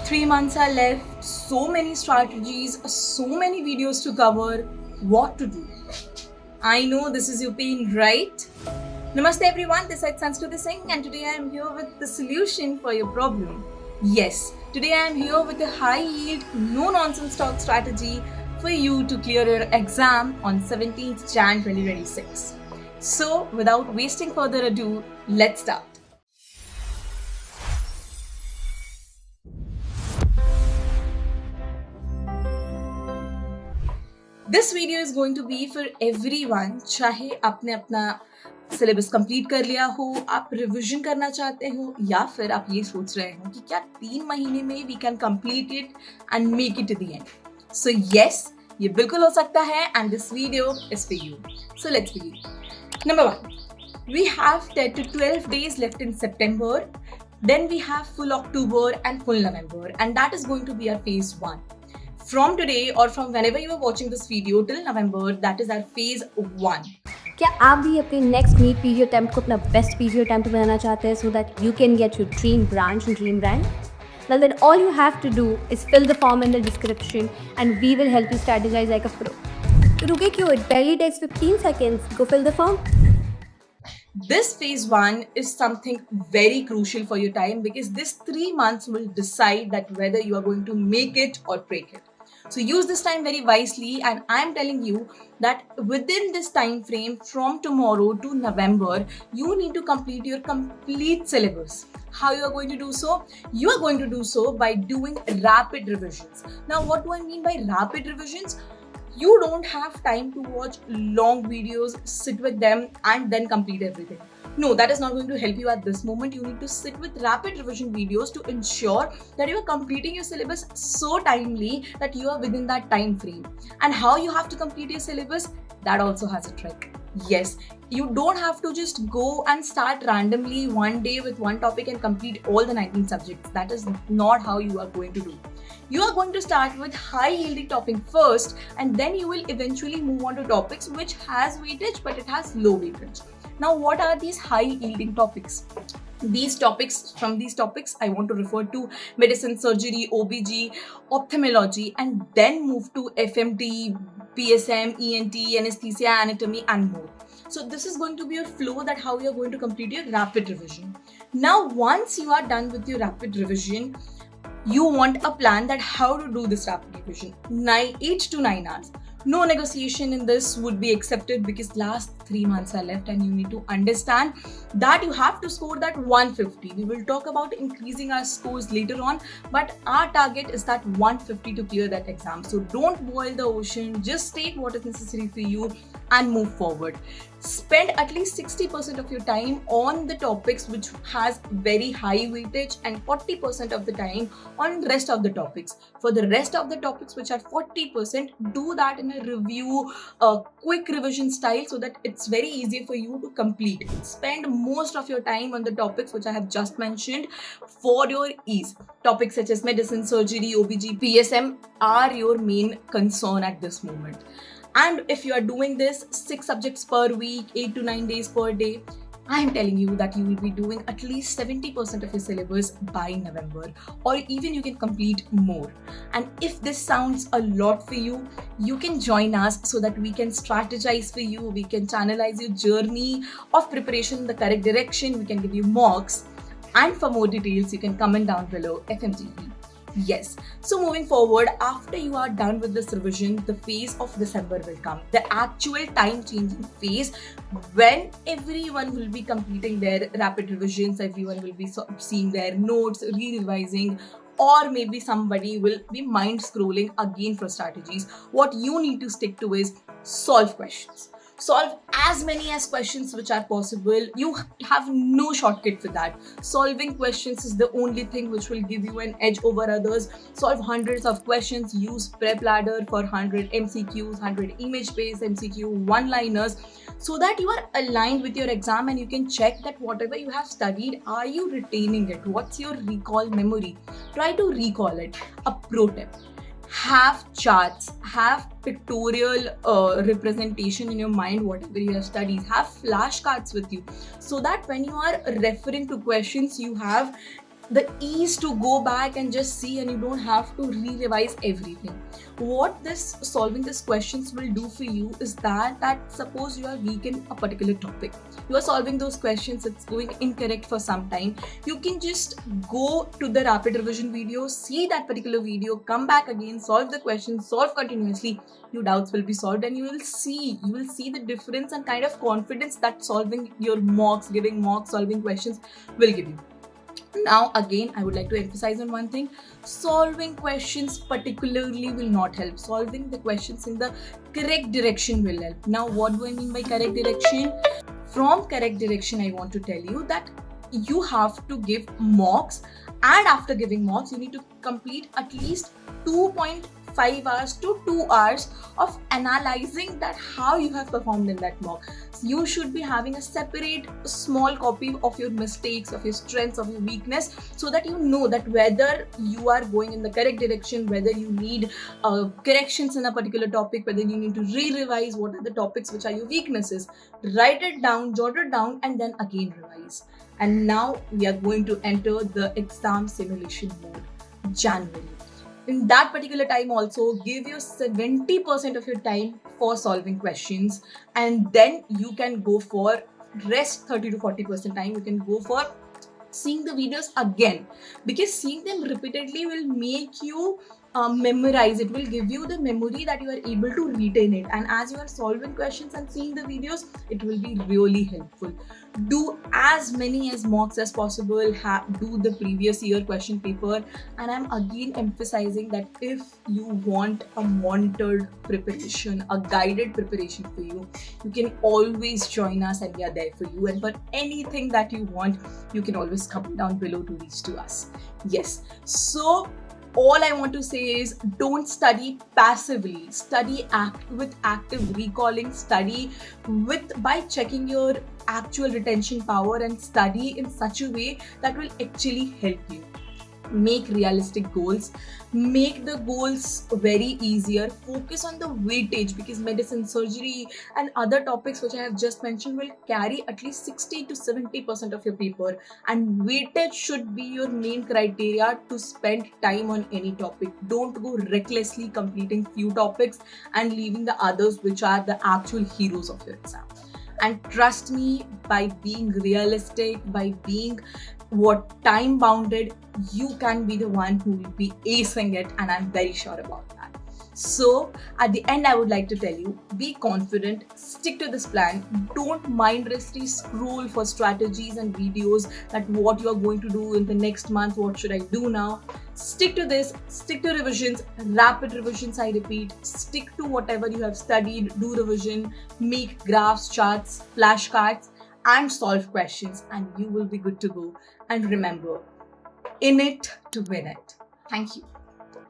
3 months are left, so many strategies, so many videos to cover. What to do? I know this is your pain, right? Namaste everyone, this is Sanskriti Singh and today I am here with the solution for your problem. Yes, today I am here with a high yield, no nonsense talk strategy for you to clear your exam on 17th Jan 2026. So without wasting further ado, let's start. This video is going to be for everyone, चाहे आपने अपना syllabus complete कर लिया हो, आप revision करना चाहते हो या फिर आप ये सोच रहे हो कि क्या 3 महीने में we can complete it and make it to the end. So yes, ये बिल्कुल हो सकता है and this video is for you. So let's begin. Number 1, we have 10 to 12 days left in September. Then we have full October and full November, and that is going to be our phase 1. From today or from whenever you are watching this video till November, that is our phase 1. क्या आप भी अपने next NEET PG attempt को अपना best PG attempt बनाना चाहते हैं so that you can get your dream branch and dream rank? Well, then all you have to do is fill the form in the description and we will help you strategize like a pro. तो रुके क्यों? It barely takes 15 seconds. Go fill the form. This phase 1 is something very crucial for your time because this 3 months will decide that whether you are going to make it or break it. So use this time very wisely, and I am telling you that within this time frame from tomorrow to November, you need to complete your complete syllabus. How you are going to do so? You are going to do so by doing rapid revisions. Now, what do I mean by rapid revisions? You don't have time to watch long videos, sit with them and then complete everything. No, that is not going to help you at this moment. You need to sit with rapid revision videos to ensure that you are completing your syllabus so timely that you are within that time frame. And how you have to complete your syllabus, that also has a trick. Yes, you don't have to just go and start randomly one day with one topic and complete all the 19 subjects. That is not how you are going to do. You are going to start with high yielding topic first and then you will eventually move on to topics which has weightage but it has low weightage. Now, what are these high yielding topics? From these topics, I want to refer to medicine, surgery, OBG, ophthalmology, and then move to FMT, PSM, ENT, anesthesia, anatomy, and more. So this is going to be your flow that how you are going to complete your rapid revision. Now, once you are done with your rapid revision, you want a plan that how to do this rapid revision. 8 to 9 hours. No negotiation in this would be accepted because last 3 months are left and you need to understand that you have to score that 150. We will talk about increasing our scores later on, but our target is that 150 to clear that exam. So don't boil the ocean, just take what is necessary for you and move forward. Spend at least 60% of your time on the topics which has very high weightage and 40% of the time on the rest of the topics. For the rest of the topics which are 40%, do that in a review, quick revision style so that it's very easy for you to complete. Spend most of your time on the topics which I have just mentioned for your ease. Topics such as medicine, surgery, OBG, PSM are your main concern at this moment. And if you are doing this 6 subjects per week, 8 to 9 days per day, I am telling you that you will be doing at least 70% of your syllabus by November, or even you can complete more. And if this sounds a lot for you, you can join us so that we can strategize for you, we can channelize your journey of preparation in the correct direction, we can give you mocks. And for more details, you can comment down below FMGP. Yes. So moving forward, after you are done with this revision, the phase of December will come. The actual time-changing phase when everyone will be completing their rapid revisions, everyone will be seeing their notes, re-revising, or maybe somebody will be mind scrolling again for strategies. What you need to stick to is solve questions. Solve as many as questions which are possible. You have no shortcut for that. Solving questions is the only thing which will give you an edge over others. Solve hundreds of questions. Use PrepLadder for 100 MCQs, 100 image-based MCQ, one-liners, so that you are aligned with your exam and you can check that whatever you have studied, are you retaining it? What's your recall memory? Try to recall it. A pro tip: have charts, have pictorial representation in your mind, whatever you have studied. Have flashcards with you so that when you are referring to questions, you have the ease to go back and just see, and you don't have to re-revise everything. What this solving these questions will do for you is that suppose you are weak in a particular topic, you are solving those questions, it's going incorrect for some time, you can just go to the rapid revision video, see that particular video, come back again, solve the question, solve continuously, your doubts will be solved, and you will see the difference and kind of confidence that solving your mocks, giving mocks, solving questions will give you. Now again, I would like to emphasize on one thing: solving questions particularly will not help. Solving the questions in the correct direction will help. Now what do I mean by correct direction? From correct direction, I want to tell you that you have to give mocks, and after giving mocks you need to complete at least 2.5 hours to 2 hours of analyzing that how you have performed in that mock. You should be having a separate small copy of your mistakes, of your strengths, of your weakness, so that you know that whether you are going in the correct direction, whether you need corrections in a particular topic, whether you need to re-revise what are the topics which are your weaknesses. Write it down, jot it down, and then again revise. And now we are going to enter the exam simulation mode, January. In that particular time also, give your 70% of your time for solving questions, and then you can go for rest 30 to 40% time, you can go for seeing the videos again, because seeing them repeatedly will make you memorize. It will give you the memory that you are able to retain it, and as you are solving questions and seeing the videos, it will be really helpful. Do as many as mocks as possible, do the previous year question paper, and I'm again emphasizing that if you want a monitored preparation, a guided preparation for you, you can always join us and we are there for you. And for anything that you want, you can always comment down below to reach to us. Yes, so all I want to say is, don't study passively. Study with active recalling. Study by checking your actual retention power, and study in such a way that will actually help you. Make realistic goals, make the goals very easier, focus on the weightage, because medicine, surgery and other topics which I have just mentioned will carry at least 60 to 70% of your paper, and weightage should be your main criteria to spend time on any topic. Don't go recklessly completing few topics and leaving the others which are the actual heroes of your exam. And trust me, by being realistic, by being time bounded, you can be the one who will be acing it, and I'm very sure about that. So at the end, I would like to tell you, be confident, stick to this plan, don't mindlessly scroll for strategies and videos that what you are going to do in the next month, what should I do now. Stick to this, stick to revisions, rapid revisions, I repeat, stick to whatever you have studied, do revision, make graphs, charts, flashcards, and solve questions, and you will be good to go. And remember, in it to win it. Thank you.